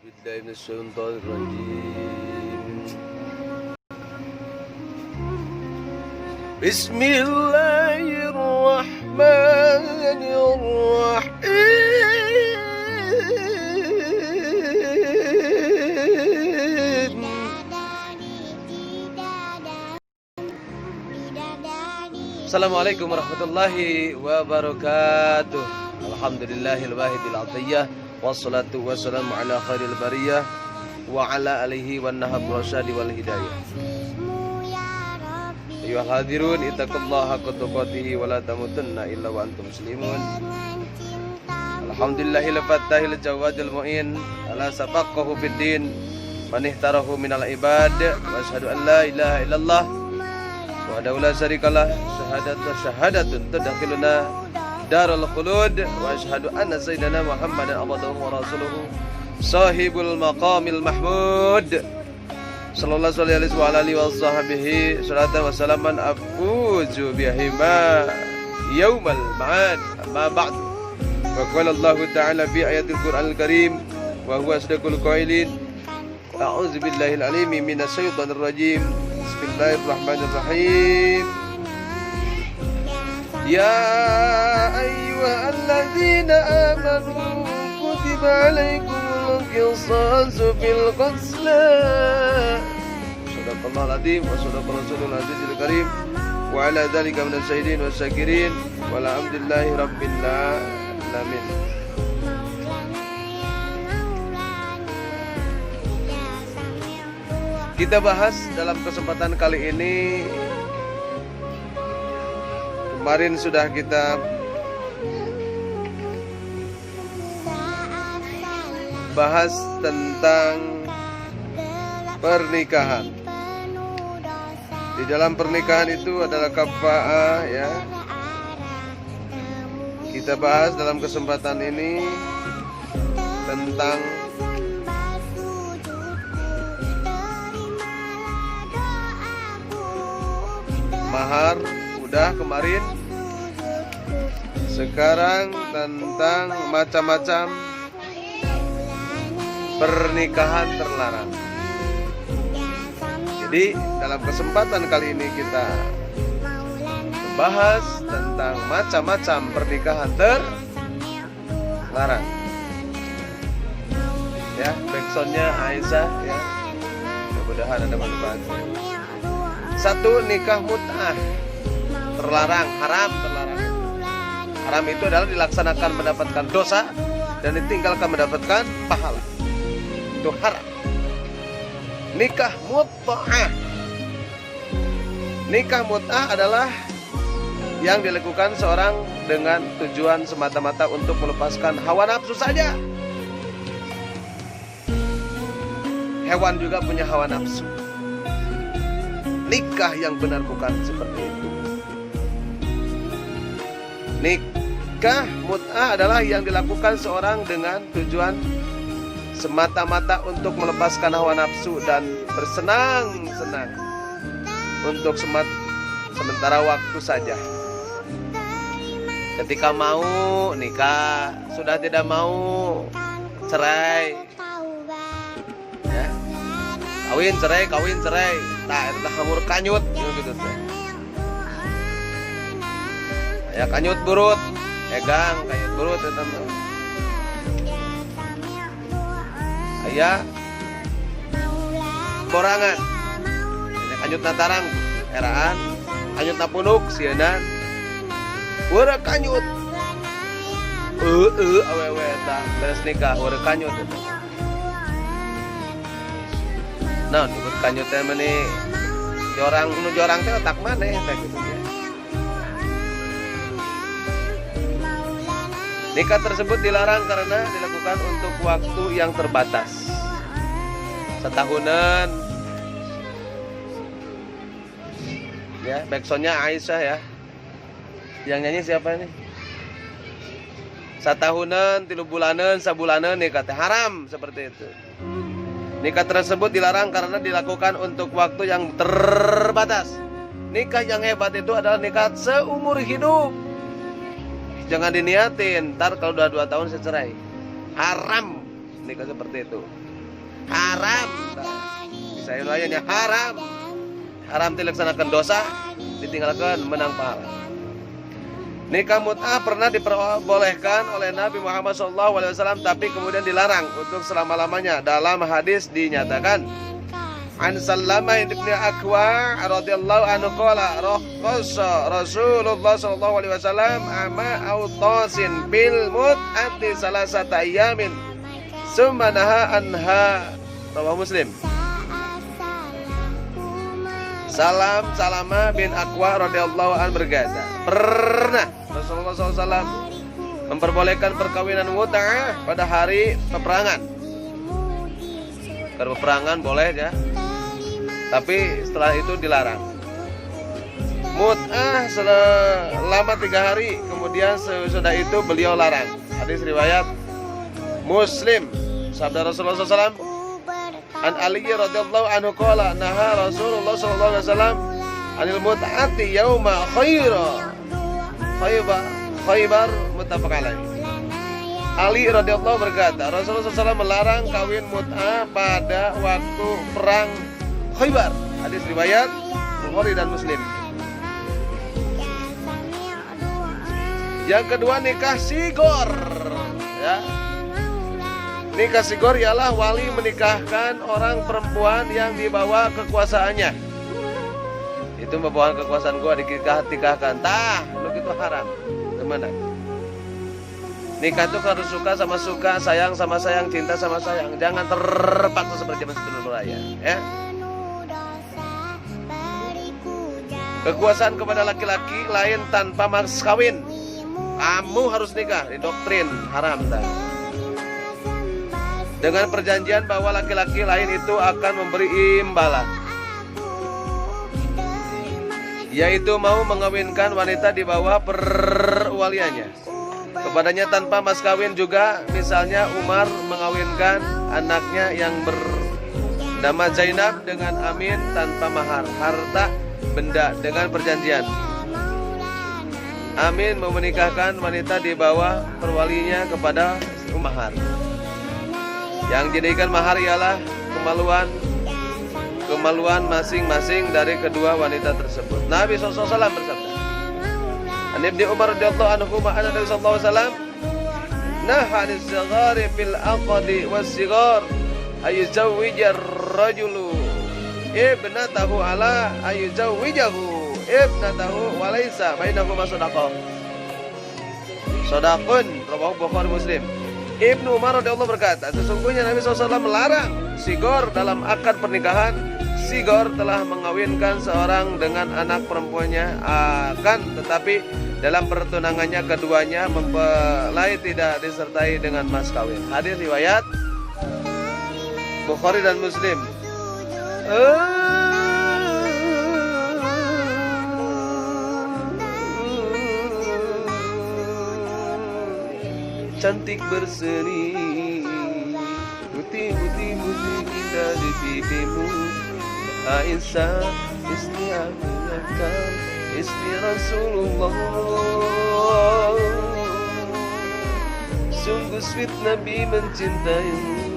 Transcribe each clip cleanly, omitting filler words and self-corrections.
billahi minasyaitonir rajim. Bismillahirrahmanirrahim. Assalamualaikum warahmatullahi wabarakatuh. Alhamdulillahil wahidil atiyah. Wassalatu wassalamu ala khairil bariyah wa ala alihi wan nahab rasyadi wal hidayah. Ayuhal hadirun ittaqullaha haqqa tuqatih wa la tamutunna illa wa antum muslimun. Alhamdulillahil fattahil jawadil mu'in ala safaqahu fid din man ihtarahu minal ibad wa asyhadu an la ilaha illallah wahdahu la syarikalah syahadatun tadkhiluna darul khulud wa asyhadu anna sayyidana Muhammadan abduhu wa rasuluhu sahibul maqamil mahmud sallallahu alaihi wa alihi wa sahbihi salatan wa salaman afuzu bihima yaumal ma'ad amma ba'du. Wa qala Allah ta'ala fi ayatil Qur'anil Karim wa huwa asdaqul qailin a'udzu billahil alim minasy syaithanir rajim. Bismillahirrahmanirrahim. Ya ayyuhalladzina amanu kutiba alaikumul qisasu fil qatla. Shadaqallahul adzim wa shadaqa rasulul azizil karim wa ala dzalika minasy syahidin wasyakirin walhamdulillahi rabbil alamin. Kita bahas dalam kesempatan kali ini. Kemarin sudah kita bahas tentang pernikahan. Di dalam pernikahan itu adalah kafa'ah ya. Kita bahas dalam kesempatan ini tentang mahar. Udah kemarin. Sekarang tentang macam-macam pernikahan terlarang. Jadi dalam kesempatan kali ini kita membahas tentang macam-macam pernikahan terlarang. Ya, backsoundnya Aisyah ya. Mudah-mudahan ada manfaatnya. 1. Nikah mut'ah. Terlarang, haram, terlarang. Haram itu adalah dilaksanakan mendapatkan dosa dan ditinggalkan mendapatkan pahala. Itu haram. Nikah mut'ah. Nikah mut'ah adalah yang dilakukan seorang dengan tujuan semata-mata untuk melepaskan hawa nafsu saja. Hewan juga punya hawa nafsu. Nikah yang benar bukan seperti itu. Nikah mut'ah adalah yang dilakukan seorang dengan tujuan semata-mata untuk melepaskan hawa nafsu dan bersenang-senang untuk sementara waktu saja. Ketika mau nikah, sudah tidak mau cerai. Ya. Kawin cerai. Nah, itu hamur kanyut gitu. Ya kanyut burut, egang kanyut burut ya teman. Aya borangan, kanyut natarang, eraan, kanyut napunuk, sienan, wara kanyut, awewe tak beres nikah, wara kanyut. Nah, disebut kanyut teh meni jorang teh otak maneh teh gitu ya. Nikah tersebut dilarang karena dilakukan untuk waktu yang terbatas. Setahunan. Ya, backsoundnya Aisyah ya. Yang nyanyi siapa ini? Satahunan, 3 bulanan, sabulanan nikah teh haram seperti itu. Nikah tersebut dilarang karena dilakukan untuk waktu yang terbatas. Nikah yang hebat itu adalah nikah seumur hidup. Jangan diniatin, ntar kalau udah 2 tahun saya cerai. Haram nikah seperti itu. haram. Saya rayanya haram. Haram dilaksanakan dosa, ditinggalkan menang pahala. Nikah mut'ah pernah diperbolehkan oleh Nabi Muhammad SAW, tapi kemudian dilarang untuk selama-lamanya. Dalam hadis dinyatakan, An Sallamah bin Akwa radhiyallahu anhu qala rakhasa Rasulullah sallallahu alaihi wasallam ama autasin bil mut'ati salasata ayamin summa naha anha. Rawahu Muslim. Salama bin Akwa radhiyallahu anhu berkata, pernah Rasulullah SAW memperbolehkan perkawinan mut'ah pada hari peperangan. Kalau peperangan boleh ya, tapi setelah itu dilarang. Mut'ah selama 3 hari, kemudian sesudah itu beliau larang. Hadis riwayat Muslim. Sabda Rasulullah SAW, An Ali radhiyallahu anhu qala naha Rasulullah sallallahu alaihi wasallam anil mut'ati yauma Khaybar muttafaq alaih. Ali radhiyallahu berkata, Rasulullah SAW melarang kawin mut'ah pada waktu perang Khaybar. Hadis riwayat Bukhari dan Muslim. Yang kedua, nikah sigor. Ya. Nikah sigor ialah wali menikahkan orang perempuan yang di bawah kekuasaannya. Itu membawa kekuasaan gua dinikahkan. Tah, lu itu haram. Gimana? Nikah itu harus suka sama suka, sayang sama sayang, cinta sama sayang. Jangan terpaksa seperti zaman sebelum raya, ya. Kekuasaan kepada laki-laki lain tanpa mas kawin. Kamu harus nikah, didoktrin haram dah. Dengan perjanjian bahwa laki-laki lain itu akan memberi imbalan, yaitu mau mengawinkan wanita di bawah perwaliannya kepadanya tanpa mas kawin juga. Misalnya Umar mengawinkan anaknya yang bernama Zainab dengan Amin tanpa mahar, harta benda dengan perjanjian. Amin mau menikahkan wanita di bawah perwalinya kepada mahar. Yang dijadikan mahar ialah kemaluan masing-masing dari kedua wanita tersebut. Nabi SAW bersabda, An Ibnu Umar radhiyallahu anhu anna Nabi sallallahu alaihi wasallam naha 'anil sighari fil aqdi was-sighar ayuzawwija ar-rajulu ibnatahu ala ayuzawwijahu ibnatahu wa laysa bainahuma shadaqah. Shadaqun, rawahu Bukhari Muslim. Ibnu Umar radhiyallahu berkata, sesungguhnya Nabi SAW melarang sigor dalam akad pernikahan. Sigor telah mengawinkan seorang dengan anak perempuannya, akan tetapi dalam pertunangannya keduanya mempelai tidak disertai dengan mas kawin. Hadis riwayat Bukhari dan Muslim. Cantik berseri, putih-putih indah di pipimu, Aisyah istri Aminah, istri Rasulullah. Sungguh sweet Nabi mencintaimu.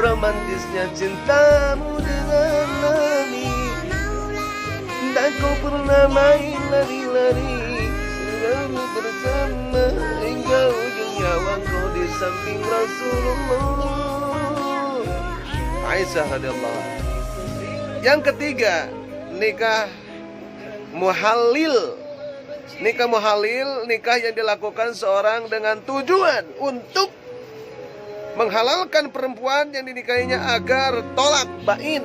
Romantisnya cintamu dengan Nabi, dan kau pernah main lari-lari selalu bersama hingga ujung nyawa kau di samping Rasulullah. Aisyah radhiyallahu. Yang ketiga, nikah muhalil. Nikah muhalil, nikah yang dilakukan seorang dengan tujuan untuk menghalalkan perempuan yang dinikahinya agar tolak bain.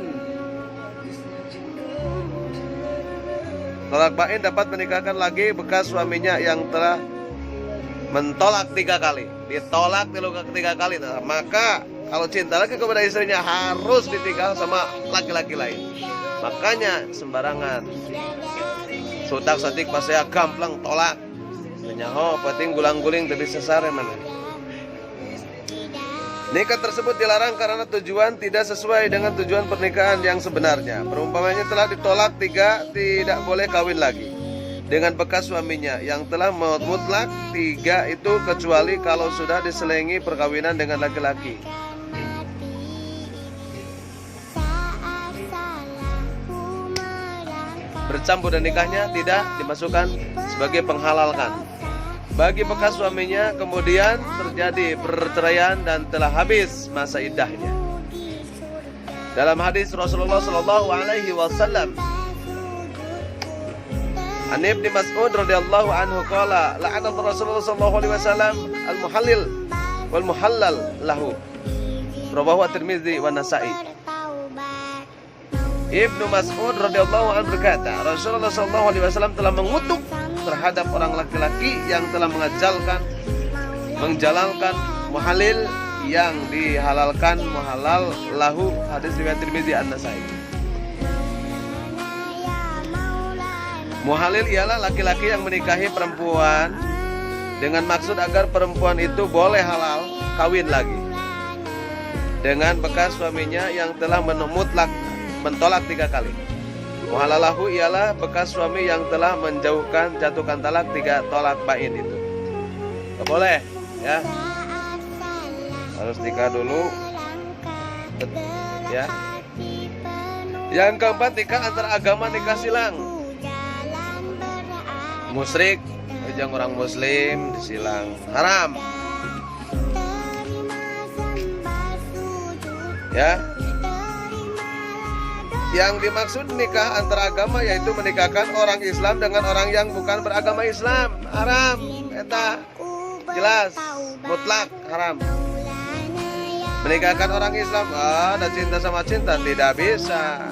Tolak bain dapat menikahkan lagi bekas suaminya yang telah mentolak 3 kali. Ditolak 3 kali. Maka kalau cinta lagi kepada istrinya harus ditinggal sama laki-laki lain. Makanya sembarangan sutak satik pas saya gamplang tolak. Nyaho penting gulang-guling tapi sesar mana. Nikah tersebut dilarang karena tujuan tidak sesuai dengan tujuan pernikahan yang sebenarnya. Perumpamannya telah ditolak 3, tidak boleh kawin lagi dengan bekas suaminya. Yang telah mutlak 3 itu kecuali kalau sudah diselingi perkawinan dengan laki-laki. Bercampur dan nikahnya tidak dimasukkan sebagai penghalalkan. Bagi bekas suaminya kemudian terjadi perceraian dan telah habis masa iddahnya. Dalam hadis Rasulullah sallallahu alaihi wasallam, An Ibnu Mas'ud radhiyallahu anhu qala la'ana Rasulullah sallallahu alaihi wasallam al-muhallil wal muhallal lahu. Rawahu At-Tirmidzi wa Nasa'i. Ibnu Mas'ud radhiyallahu anhu berkata, Rasulullah sallallahu alaihi wasallam telah mengutuk terhadap orang laki-laki yang telah menjalankan muhalil yang dihalalkan muhalal lahu. Hadis riwayat Tirmidzi An-Nasa'i. Muhalil ialah laki-laki yang menikahi perempuan dengan maksud agar perempuan itu boleh halal kawin lagi dengan bekas suaminya yang telah mutlak mentolak 3 kali. Muhalalahu ialah bekas suami yang telah jatuhkan talak 3 tolak bain itu. Gak boleh ya, harus nikah dulu ya. Yang keempat, nikah antara agama, nikah silang. Musyrik, yang orang muslim disilang, haram ya. Yang dimaksud nikah antara agama yaitu menikahkan orang Islam dengan orang yang bukan beragama Islam. Haram, eta jelas, mutlak haram. Menikahkan orang Islam, ada cinta sama cinta, tidak bisa.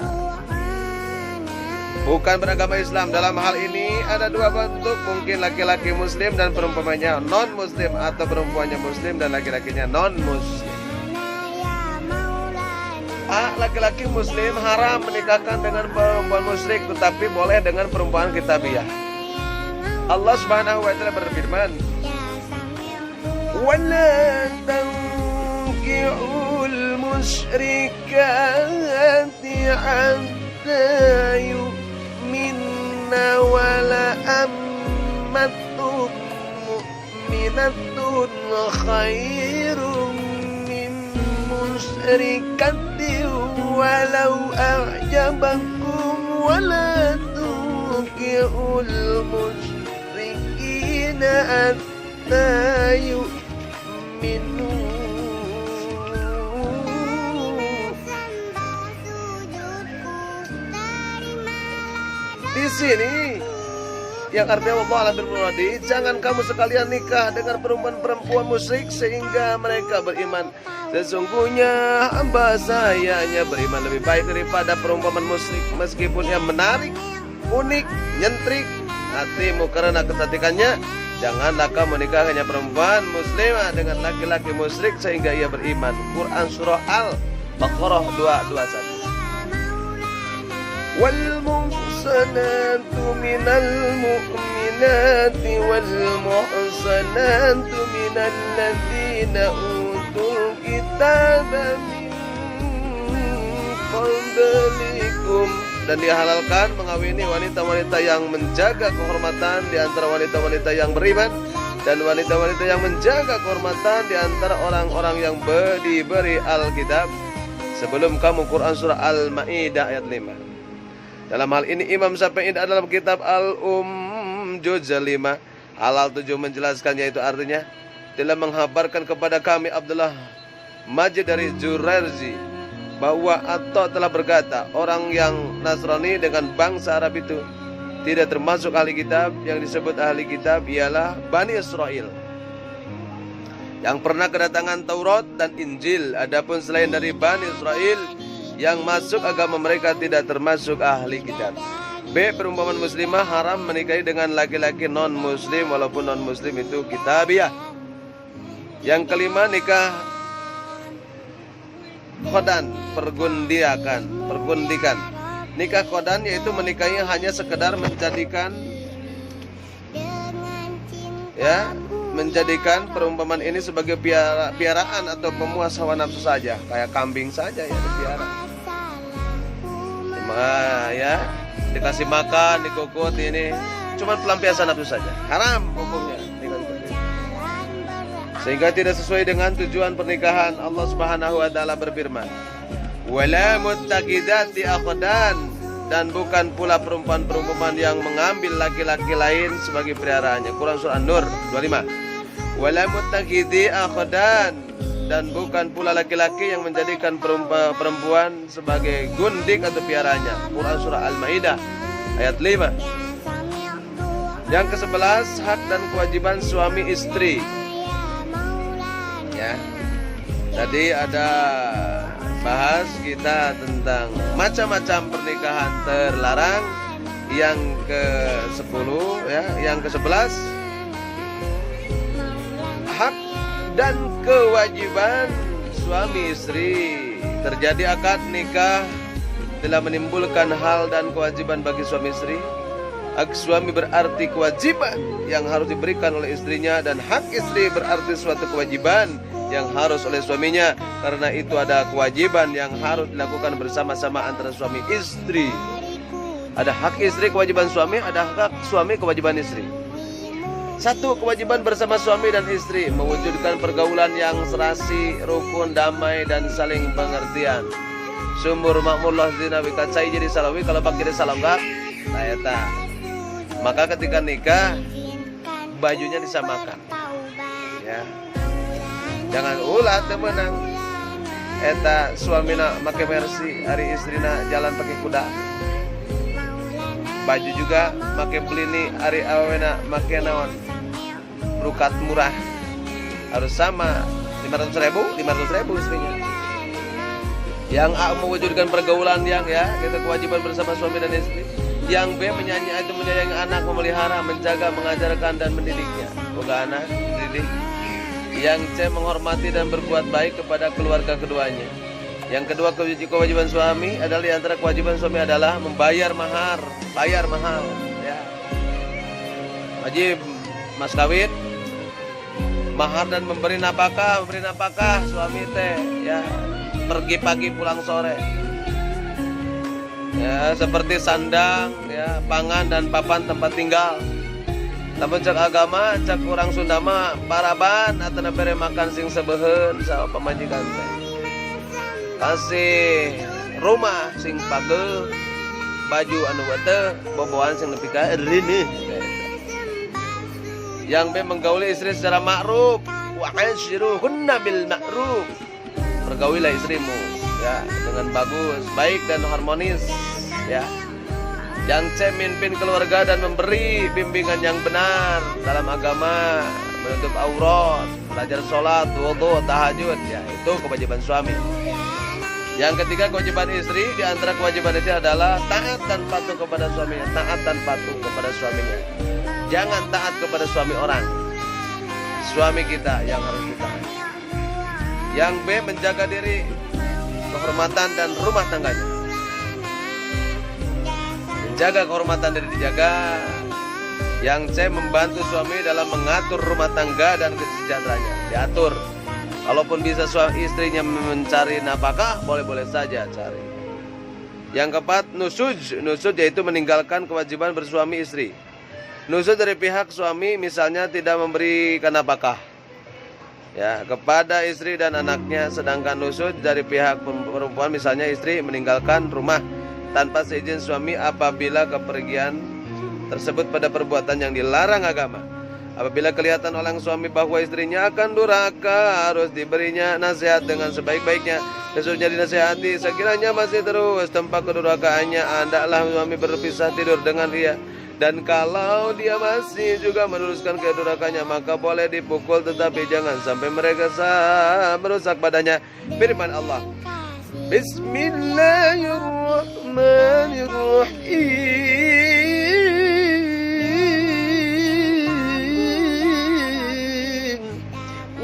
Bukan beragama Islam. Dalam hal ini ada 2 bentuk, mungkin laki-laki muslim dan perempuannya non muslim, atau perempuannya muslim dan laki-lakinya non muslim. Laki-laki muslim haram menikahkan dengan perempuan musyrik, tetapi boleh dengan perempuan kitabiah. Allah Subhanahu wa taala berfirman, "Wala tankihul musyrikati hatta yu'minna wala ammatun mu'minatun khairum min musyrikatin walau a'jabakum wala tunkihul musyrikina hatta yu'minu." Di sini yang artinya Allah alam bermuradi, jangan kamu sekalian nikah dengan perempuan musyrik sehingga mereka beriman. Sesungguhnya hamba sayanya beriman lebih baik daripada perempuan musyrik, meskipun ia menarik, unik, nyentrik hatimu karena kecantikannya. Janganlah kamu menikah hanya perempuan muslimah dengan laki-laki musyrik sehingga ia beriman. Quran surah Al-Baqarah 221. Wal muhsanatu minal mu'minati wal muhsanatu minal ladzina utul kitaba min qablikum. Dan dihalalkan mengawini wanita-wanita yang menjaga kehormatan di antara wanita-wanita yang beriman, dan wanita-wanita yang menjaga kehormatan di antara orang-orang yang diberi Alkitab sebelum kamu. Quran surah Al-Maidah ayat 5. Dalam hal ini Imam Syafi'i dalam kitab Al-Juz 5 halal 7 menjelaskan, yaitu artinya telah menghabarkan kepada kami Abdullah Majid dari Jurarzi bahwa Atta telah berkata, orang yang Nasrani dengan bangsa Arab itu tidak termasuk ahli kitab. Yang disebut ahli kitab ialah Bani Israel yang pernah kedatangan Taurat dan Injil. Adapun selain dari Bani Israel yang masuk agama mereka tidak termasuk ahli kitab. B. Perumpamaan muslimah haram menikahi dengan laki-laki non muslim walaupun non muslim itu kitabiah. Yang kelima, nikah khodan, pergundikan. Nikah khodan yaitu menikahi hanya sekedar menjadikan menjadikan perumpamaan ini sebagai piaraan atau pemuas hawa nafsu saja, kayak kambing saja ya dipiara. Ya, dikasih makan, dikukut ini cuma pelampiasan nafsu saja, haram hukumnya. Sehingga tidak sesuai dengan tujuan pernikahan. Allah Subhanahu wa taala berfirman, "Wala muttaqidati aqdan," dan bukan pula perempuan-perempuan yang mengambil laki-laki lain sebagai peliharaannya. Quran surah An-Nur 25. "Wala muttaqidi aqdan," dan bukan pula laki-laki yang menjadikan perempuan sebagai gundik atau piaranya. Quran surah Al-Maidah ayat 5. Yang ke-11, hak dan kewajiban suami istri. Ya. Tadi ada bahas kita tentang macam-macam pernikahan terlarang. Yang ke-10 ya, yang ke-11, hak dan kewajiban suami istri. Terjadi akad nikah telah menimbulkan hal dan kewajiban bagi suami istri. Hak suami berarti kewajiban yang harus diberikan oleh istrinya, dan hak istri berarti suatu kewajiban yang harus oleh suaminya. Karena itu ada kewajiban yang harus dilakukan bersama-sama antara suami istri. Ada hak istri kewajiban suami, ada hak suami kewajiban istri. Satu, kewajiban bersama suami dan istri mewujudkan pergaulan yang serasi, rukun, damai, dan saling pengertian. Sumur makmullah zina bikacai jadi salawi kalau bak jadi salam gak? Tayata. Maka ketika nikah bajunya disamakan. Ya. Jangan ulah temenang. Eta suamina make Mercy, hari istrina jalan pakai kuda. Baju juga make Belini, hari awena make naon? Rukat murah. Harus sama 500.000 istrinya. Yang A mewujudkan pergaulan yang ya, kita kewajiban bersama suami dan istri. Yang B menyayangi anak, memelihara, menjaga, mengajarkan dan mendidiknya. Boga anak, didik. Yang C menghormati dan berbuat baik kepada keluarga keduanya. Yang kedua, kewajiban suami adalah, di antara kewajiban suami adalah membayar mahar, bayar mahal ya. Wajib mas kawin, mahar dan memberi nafkah suami teh ya, pergi pagi pulang sore. Ya, seperti sandang, ya, pangan dan papan tempat tinggal. Tapi cek agama, cek orang Sunda mah paraban atau bere makan sing sebeuheun saha pamajikan teh. Kasih rumah sing pageuh, baju anu teu boboan sing nepi ka reuneih. Yang B menggauli istri secara ma'ruf, wa ashiruhunna bil ma'ruf. Pergaulilah istrimu ya dengan bagus, baik dan harmonis ya. Yang C mimpin keluarga dan memberi bimbingan yang benar dalam agama, menutup aurat, belajar sholat, wudu, tahajud ya, itu kewajiban suami. Yang ketiga, kewajiban istri, di antara kewajiban istri adalah taat dan patuh kepada suaminya, taat dan patuh kepada suaminya. Jangan taat kepada suami orang. Suami kita yang harus ditaati. Yang B menjaga diri, kehormatan dan rumah tangganya. Menjaga kehormatan diri dijaga. Yang C membantu suami dalam mengatur rumah tangga dan kesejahteraannya, diatur. Kalaupun bisa suami istrinya mencari nafkah, boleh-boleh saja cari. Yang keempat, nusuj yaitu meninggalkan kewajiban bersuami istri. Nusuj dari pihak suami misalnya tidak memberikan nafkah ya kepada istri dan anaknya, sedangkan nusuj dari pihak perempuan misalnya istri meninggalkan rumah tanpa seizin suami apabila kepergian tersebut pada perbuatan yang dilarang agama. Apabila kelihatan oleh suami bahwa istrinya akan durhaka, harus diberinya nasihat dengan sebaik-baiknya. Sesungguhnya dinasihati, sekiranya masih terus tempat kedurhakaannya, hendaklah suami berpisah tidur dengan dia. Dan kalau dia masih juga meneruskan kedurhakannya, maka boleh dipukul, tetapi jangan sampai mereka merusak badannya. Firman Allah, Bismillahirrahmanirrahim.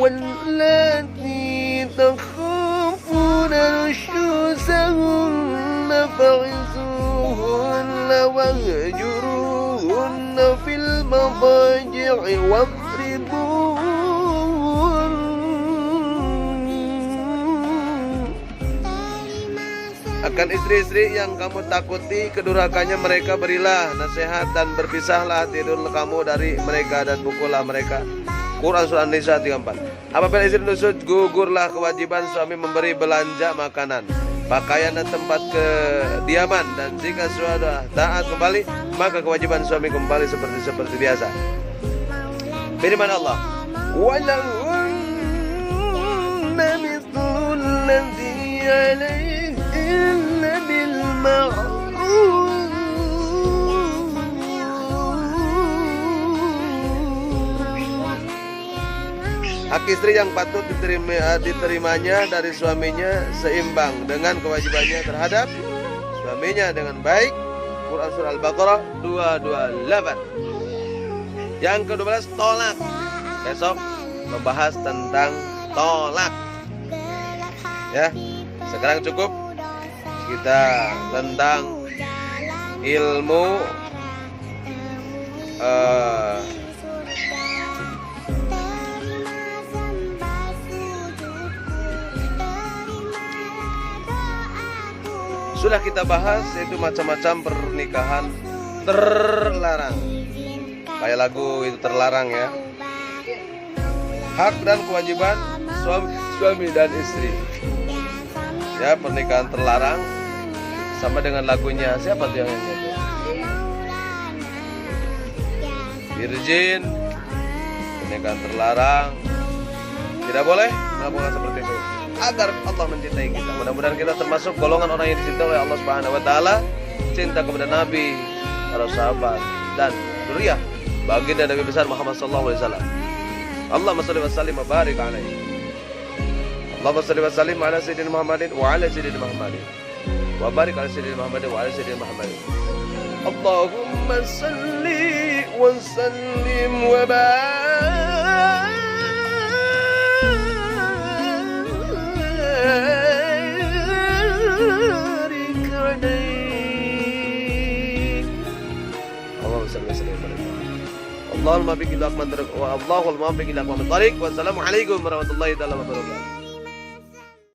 Wallati takhafuna nusyuzahunna fa'izuhunna wahjuruhunna fil madaji'i wafriduhunna Akan istri-istri yang kamu takuti kedurhakannya mereka, berilah nasihat dan berpisahlah, tidurlah kamu dari mereka dan pukullah mereka. Quran Surah An-Nisa 34. Apabila istri nusuk, gugurlah kewajiban suami memberi belanja makanan, pakaian dan tempat kediaman. Dan jika sudah taat kembali, maka kewajiban suami kembali seperti biasa. Firman Allah, وَلَهُنَّ مِثْلُ الَّذِي عَلَيْهِنَّ بِالْمَعْرُوفِ. Hak istri yang patut diterimanya dari suaminya seimbang dengan kewajibannya terhadap suaminya dengan baik. Quran Surah Al-Baqarah 228. Yang ke-12, tolak. Besok membahas tentang tolak. Ya, sekarang cukup kita tentang ilmu sudah kita bahas, yaitu macam-macam pernikahan terlarang. Kayak lagu itu terlarang ya. Hak dan kewajiban suami dan istri. Ya, pernikahan terlarang sama dengan lagunya. Siapa tuh yang nyanyi? Virgin. Pernikahan terlarang. Tidak boleh melakukan seperti itu. Agar Allah mencintai kita. Mudah-mudahan kita termasuk golongan orang yang dicintai oleh Allah Subhanahu wa taala, cinta kepada Nabi, para sahabat dan dzurriyyah baginda Nabi besar Muhammad sallallahu alaihi wasallam. Allahumma shalli wa sallim wa barik alaihi. Allahumma shalli wa sallim ala sayyidina Muhammadin wa ala sayyidina Muhammadin wa barik ala sayyidina Muhammadin wa ala sayyidina Muhammadin. Allahumma shalli wa sallim wa barik Allahumma bikin akman tarik wa Allahumma bikin akman tarik. Wassalamualaikum warahmatullahi wabarakatuh.